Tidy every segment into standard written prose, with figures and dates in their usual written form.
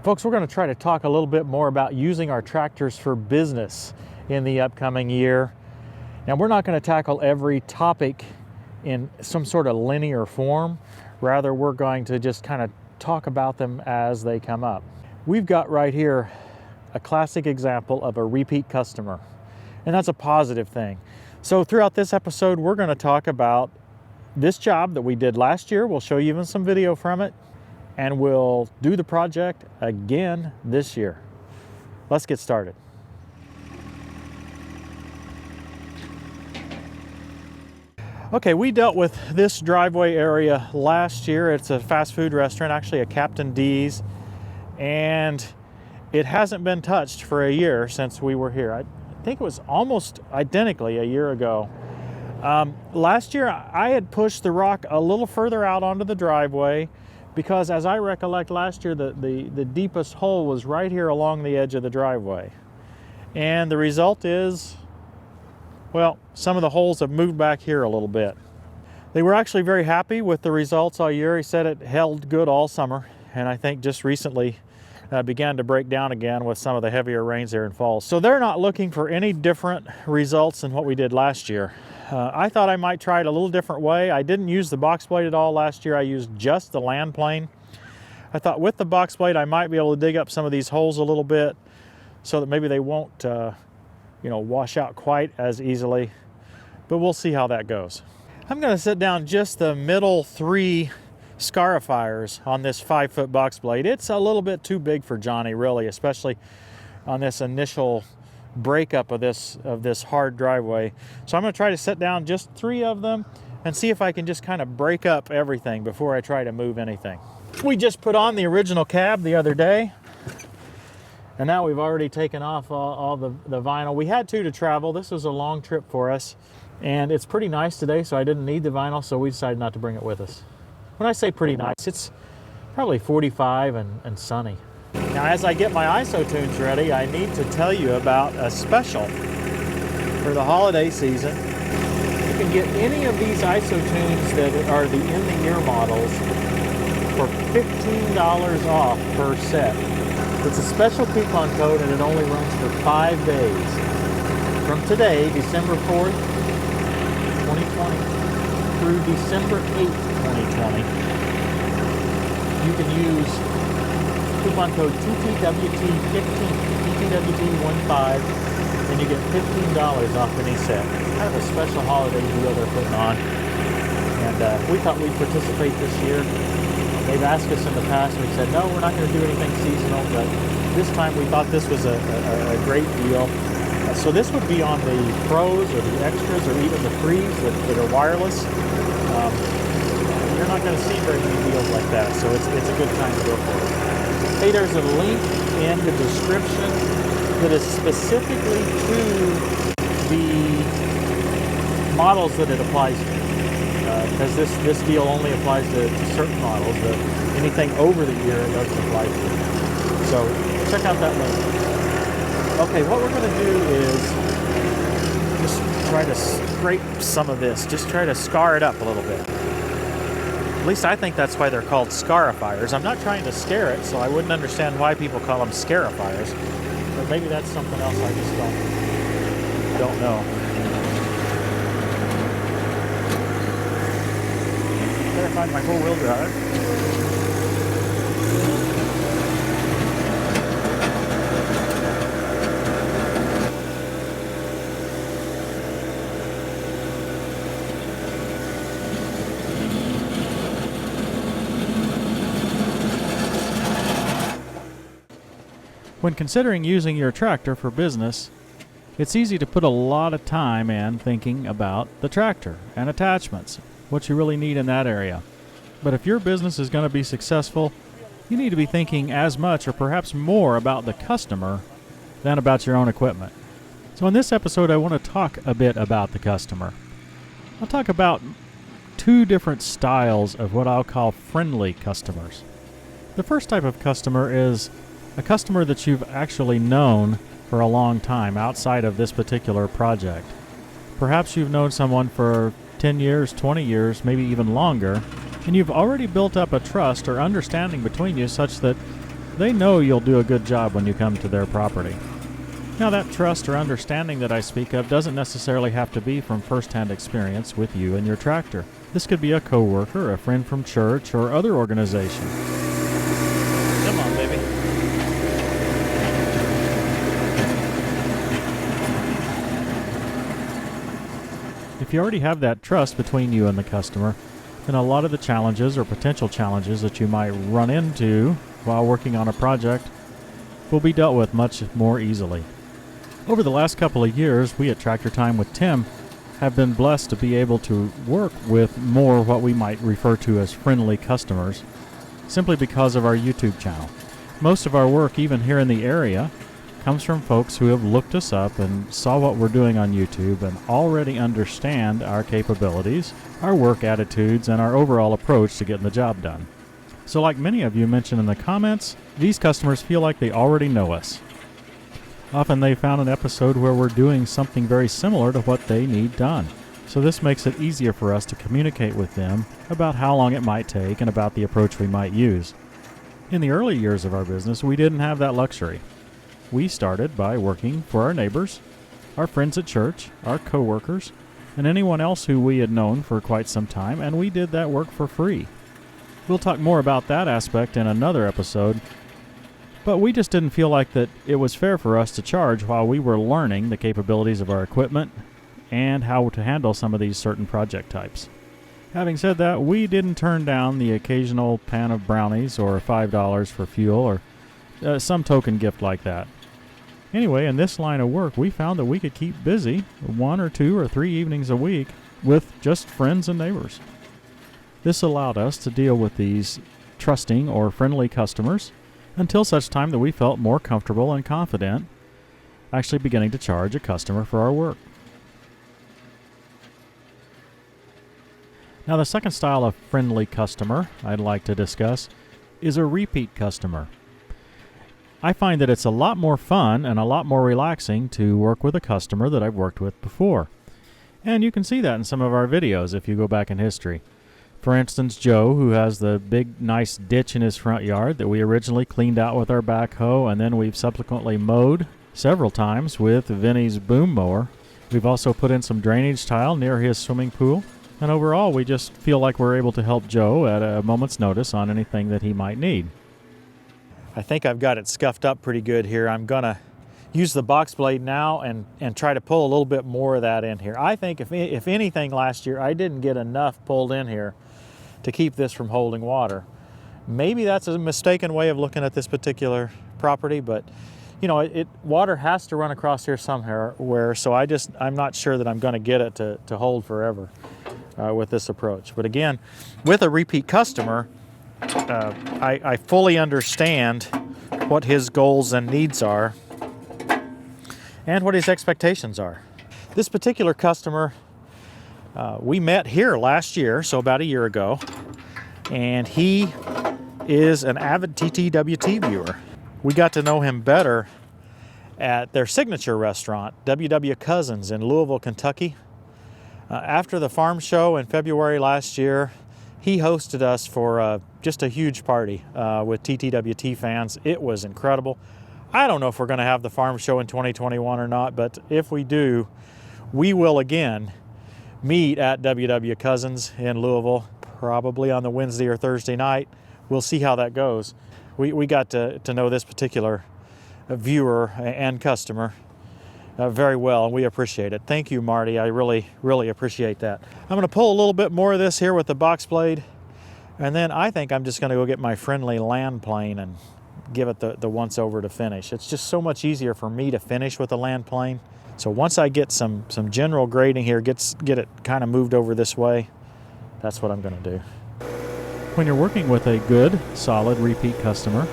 Folks, we're going to try to talk a little bit more about using our tractors for business in the upcoming year. Now, we're not going to tackle every topic in some sort of linear form. Rather, we're going to just kind of talk about them as they come up. We've got right here a classic example of a repeat customer, and that's a positive thing. So throughout this episode, we're going to talk about this job that we did last year. We'll show you even some video from it, and we'll do the project again this year. Let's get started. Okay, we dealt with this driveway area last year. It's a fast food restaurant, actually a Captain D's, and it hasn't been touched for a year since we were here. I think it was almost identically a year ago. Last year, I had pushed the rock a little further out onto the driveway because, as I recollect, last year the deepest hole was right here along the edge of the driveway. And the result is, well, some of the holes have moved back here a little bit. They were actually very happy with the results all year. He said it held good all summer, and I think just recently began to break down again with some of the heavier rains there in fall. So they're not looking for any different results than what we did last year. I thought I might try it a little different way. I didn't use the box blade at all last year. I used just the land plane. I thought with the box blade I might be able to dig up some of these holes a little bit so that maybe they won't wash out quite as easily, but we'll see how that goes. I'm going to set down just the middle 3 scarifiers on this 5-foot box blade. It's a little bit too big for Johnny, really, especially on this initial breakup of this hard driveway. So I'm going to try to set down just 3 of them and see if I can just kind of break up everything before I try to move anything. We just put on the original cab the other day, and now we've already taken off all the vinyl. We had to travel. This was a long trip for us, and it's pretty nice today, so I didn't need the vinyl, so we decided not to bring it with us. When I say pretty nice, it's probably 45 and sunny. Now, as I get my ISOTunes ready, I need to tell you about a special for the holiday season. You can get any of these ISOTunes that are the in-the-ear models for $15 off per set. It's a special coupon code, and it only runs for 5 days. From today, December 4th, 2020, through December 8th, 2020, you can use coupon code TTWT15, TTWT15, and you get $15 off any set. Kind of a special holiday deal they're putting on, and we thought we'd participate this year. They've asked us in the past, and we said, no, we're not going to do anything seasonal, but this time we thought this was a great deal. So this would be on the Pros or the Extras or even the Frees that are wireless. You're not going to see very many deals like that, so it's a good time to go for it. Hey, there's a link in the description that is specifically to the models that it applies to. Because this deal only applies to certain models. Anything over the year it doesn't apply to. So check out that link. Okay, what we're going to do is just try to scrape some of this. Just try to scar it up a little bit. At least I think that's why they're called scarifiers. I'm not trying to scare it, so I wouldn't understand why people call them scarifiers. But maybe that's something else I just don't know. Find my four-wheel drive. When considering using your tractor for business, it's easy to put a lot of time in thinking about the tractor and attachments, what you really need in that area. But if your business is going to be successful, you need to be thinking as much or perhaps more about the customer than about your own equipment. So in this episode, I want to talk a bit about the customer. I'll talk about 2 different styles of what I'll call friendly customers. The first type of customer is a customer that you've actually known for a long time outside of this particular project. Perhaps you've known someone for 10 years, 20 years, maybe even longer, and you've already built up a trust or understanding between you such that They know you'll do a good job when you come to their property. Now, that trust or understanding that I speak of doesn't necessarily have to be from first-hand experience with you and your tractor. This could be a coworker, a friend from church, or other organization. Come on, baby. If you already have that trust between you and the customer, then a lot of the challenges or potential challenges that you might run into while working on a project will be dealt with much more easily. Over the last couple of years, we at Tractor Time with Tim have been blessed to be able to work with more what we might refer to as friendly customers, simply because of our YouTube channel. Most of our work, even here in the area, comes from folks who have looked us up and saw what we're doing on YouTube and already understand our capabilities, our work attitudes, and our overall approach to getting the job done. So like many of you mentioned in the comments, these customers feel like they already know us. Often they found an episode where we're doing something very similar to what they need done. So this makes it easier for us to communicate with them about how long it might take and about the approach we might use. In the early years of our business, we didn't have that luxury. We started by working for our neighbors, our friends at church, our coworkers, and anyone else who we had known for quite some time, and we did that work for free. We'll talk more about that aspect in another episode, but we just didn't feel like that it was fair for us to charge while we were learning the capabilities of our equipment and how to handle some of these certain project types. Having said that, we didn't turn down the occasional pan of brownies or $5 for fuel or some token gift like that. Anyway, in this line of work, we found that we could keep busy 1 or 2 or 3 evenings a week with just friends and neighbors. This allowed us to deal with these trusting or friendly customers until such time that we felt more comfortable and confident actually beginning to charge a customer for our work. Now, the second style of friendly customer I'd like to discuss is a repeat customer. I find that it's a lot more fun and a lot more relaxing to work with a customer that I've worked with before. And you can see that in some of our videos if you go back in history. For instance, Joe, who has the big, nice ditch in his front yard that we originally cleaned out with our backhoe, and then we've subsequently mowed several times with Vinny's boom mower. We've also put in some drainage tile near his swimming pool. And overall, we just feel like we're able to help Joe at a moment's notice on anything that he might need. I think I've got it scuffed up pretty good here. I'm going to use the box blade now and try to pull a little bit more of that in here. I think if anything last year, I didn't get enough pulled in here to keep this from holding water. Maybe that's a mistaken way of looking at this particular property, but you know, water has to run across here somewhere, so I'm not sure that I'm going to get it to hold forever with this approach. But again, with a repeat customer, I fully understand what his goals and needs are and what his expectations are. This particular customer, we met here last year, so about a year ago, and he is an avid TTWT viewer. We got to know him better at their signature restaurant, W.W. Cousins in Louisville, Kentucky. After the farm show in February last year, he hosted us for just a huge party with TTWT fans. It was incredible. I don't know if we're going to have the farm show in 2021 or not, but if we do, we will again meet at W.W. Cousins in Louisville, probably on the Wednesday or Thursday night. We'll see how that goes. We got to know this particular viewer and customer very well, and we appreciate it. Thank you, Marty. I really, really appreciate that. I'm going to pull a little bit more of this here with the box blade, and then I think I'm just going to go get my friendly land plane and give it the once over to finish. It's just so much easier for me to finish with a land plane. So once I get some general grading here, get it kind of moved over this way, that's what I'm going to do. When you're working with a good, solid repeat customer,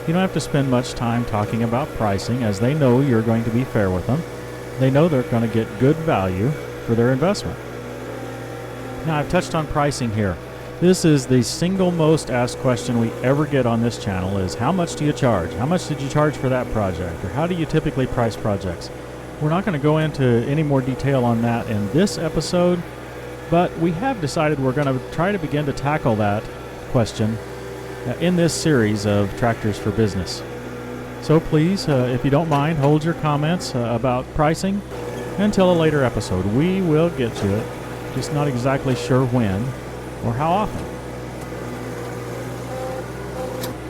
you don't have to spend much time talking about pricing, as they know you're going to be fair with them. They know they're going to get good value for their investment. Now, I've touched on pricing here. This is the single most asked question we ever get on this channel is, how much do you charge? How much did you charge for that project? Or how do you typically price projects? We're not going to go into any more detail on that in this episode, but we have decided we're going to try to begin to tackle that question in this series of Tractors for Business. So please, if you don't mind, hold your comments about pricing until a later episode. We will get to it, just not exactly sure when or how often.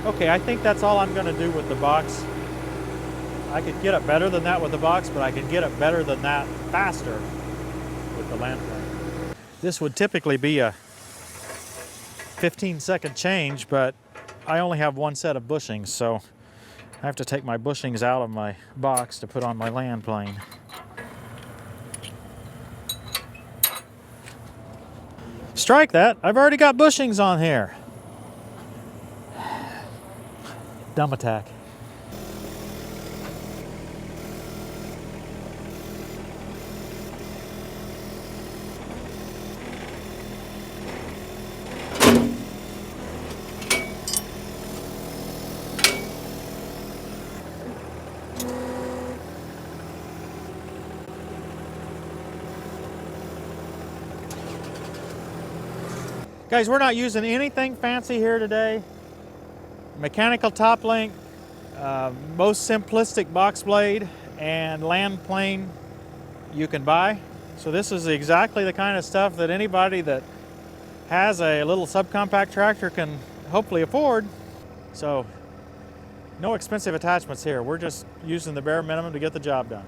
Okay, I think that's all I'm going to do with the box. I could get it better than that with the box, but I could get it better than that faster with the land plane. This would typically be a 15-second change, but I only have one set of bushings, so I have to take my bushings out of my box to put on my land plane. Strike that! I've already got bushings on here. Dumb attack. Guys, we're not using anything fancy here today. Mechanical top link, most simplistic box blade, and land plane you can buy. So this is exactly the kind of stuff that anybody that has a little subcompact tractor can hopefully afford. So no expensive attachments here. We're just using the bare minimum to get the job done.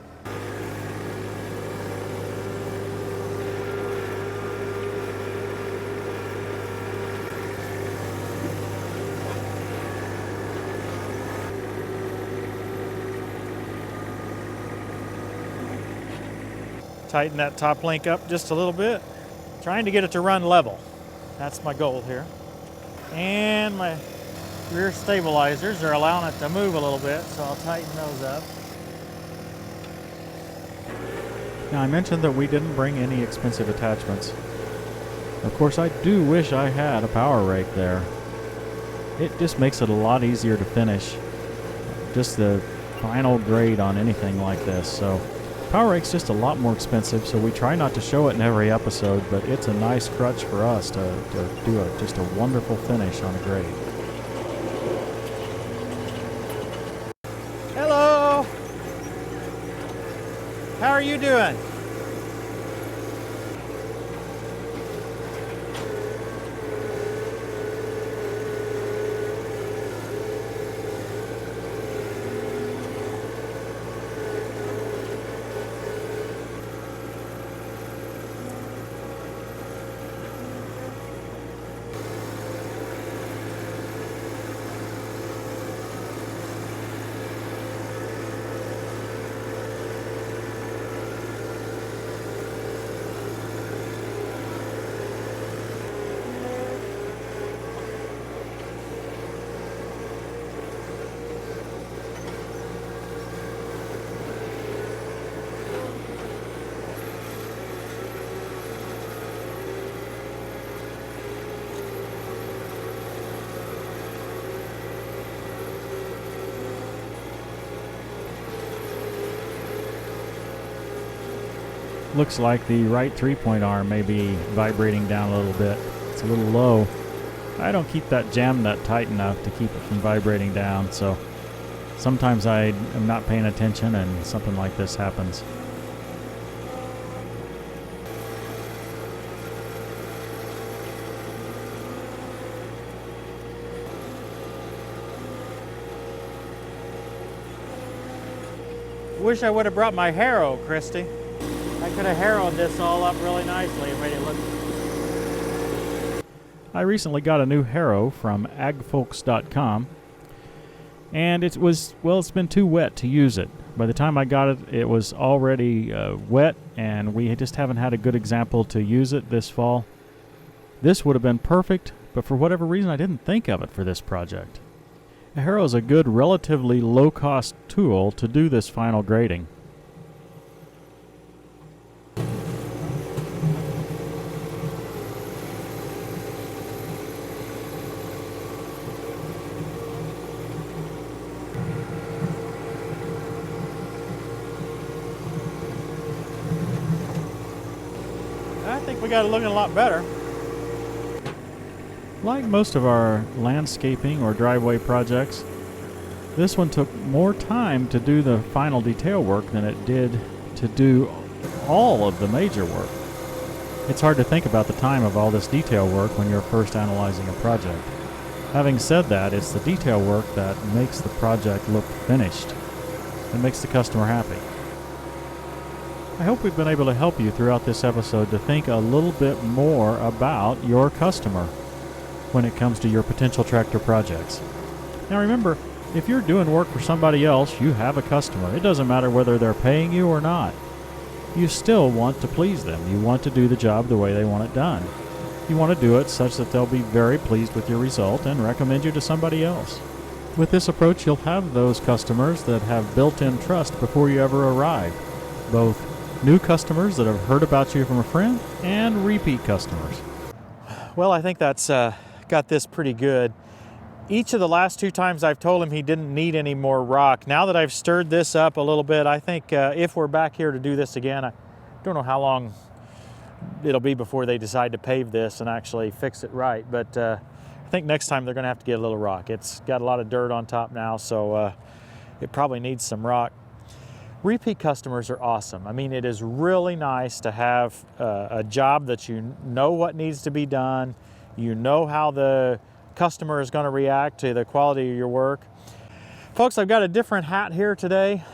Tighten that top link up just a little bit, trying to get it to run level. That's my goal here. And my rear stabilizers are allowing it to move a little bit, so I'll tighten those up. Now, I mentioned that we didn't bring any expensive attachments. Of course, I do wish I had a power rake there. It just makes it a lot easier to finish. Just the final grade on anything like this. So power rake's just a lot more expensive, so we try not to show it in every episode, but it's a nice crutch for us to do just a wonderful finish on a grade. Hello! How are you doing? Looks like the right 3-point arm may be vibrating down a little bit. It's a little low. I don't keep that jam nut tight enough to keep it from vibrating down, so sometimes I am not paying attention and something like this happens. Wish I would have brought my harrow, Christy. I could have harrowed this all up really nicely and made it look... I recently got a new harrow from agfolks.com, and it was, well, it's been too wet to use it. By the time I got it, it was already wet, and we just haven't had a good example to use it this fall. This would have been perfect, but for whatever reason I didn't think of it for this project. A harrow is a good, relatively low-cost tool to do this final grading. I think we got it looking a lot better. Like most of our landscaping or driveway projects, this one took more time to do the final detail work than it did to do all of the major work. It's hard to think about the time of all this detail work when you're first analyzing a project. Having said that, it's the detail work that makes the project look finished and makes the customer happy. I hope we've been able to help you throughout this episode to think a little bit more about your customer when it comes to your potential tractor projects. Now remember, if you're doing work for somebody else, you have a customer. It doesn't matter whether they're paying you or not. You still want to please them. You want to do the job the way they want it done. You want to do it such that they'll be very pleased with your result and recommend you to somebody else. With this approach, you'll have those customers that have built-in trust before you ever arrive. Both new customers that have heard about you from a friend and repeat customers. Well, I think that's got this pretty good. Each of the last 2 times I've told him he didn't need any more rock. Now that I've stirred this up a little bit, I think if we're back here to do this again, I don't know how long it'll be before they decide to pave this and actually fix it right. But I think next time they're going to have to get a little rock. It's got a lot of dirt on top now, so it probably needs some rock. Repeat customers are awesome. I mean, it is really nice to have a job that you know what needs to be done. You know how the customer is going to react to the quality of your work. Folks, I've got a different hat here today.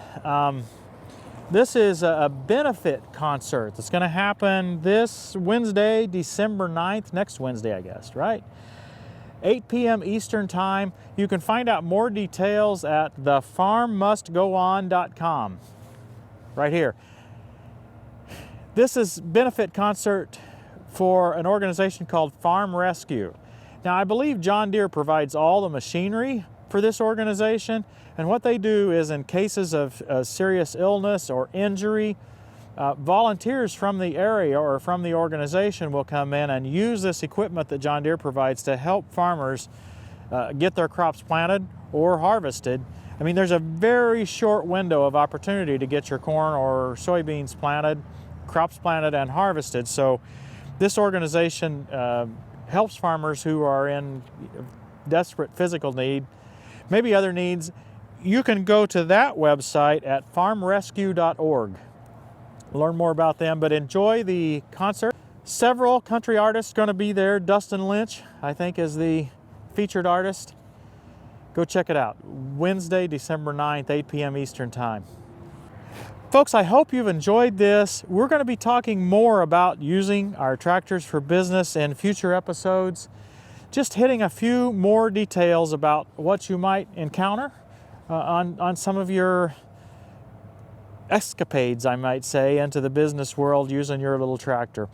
This is a benefit concert that's going to happen this Wednesday, December 9th, next Wednesday, I guess, right? 8 p.m. Eastern Time. You can find out more details at thefarmmustgoon.com, right here. This is benefit concert for an organization called Farm Rescue. Now, I believe John Deere provides all the machinery for this organization, and what they do is in cases of serious illness or injury, volunteers from the area or from the organization will come in and use this equipment that John Deere provides to help farmers get their crops planted or harvested. I mean, there's a very short window of opportunity to get your corn or soybeans planted, crops planted and harvested. So this organization helps farmers who are in desperate physical need, maybe other needs. You can go to that website at farmrescue.org. Learn more about them, but enjoy the concert. Several country artists going to be there. Dustin Lynch, I think, is the featured artist. Go check it out. Wednesday, December 9th, 8 p.m. Eastern Time. Folks, I hope you've enjoyed this. We're going to be talking more about using our tractors for business in future episodes. Just hitting a few more details about what you might encounter on some of your escapades, I might say, into the business world using your little tractor.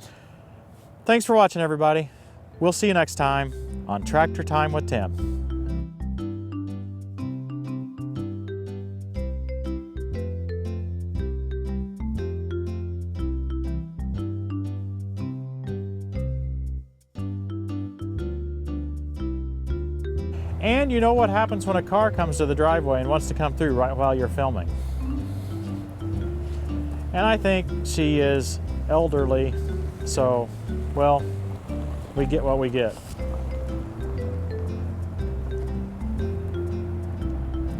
Thanks for watching, everybody. We'll see you next time on Tractor Time with Tim. And you know what happens when a car comes to the driveway and wants to come through right while you're filming. And I think she is elderly, so, well, we get what we get.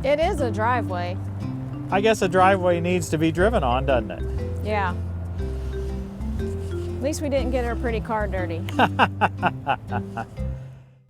It is a driveway. I guess a driveway needs to be driven on, doesn't it? Yeah. At least we didn't get her pretty car dirty.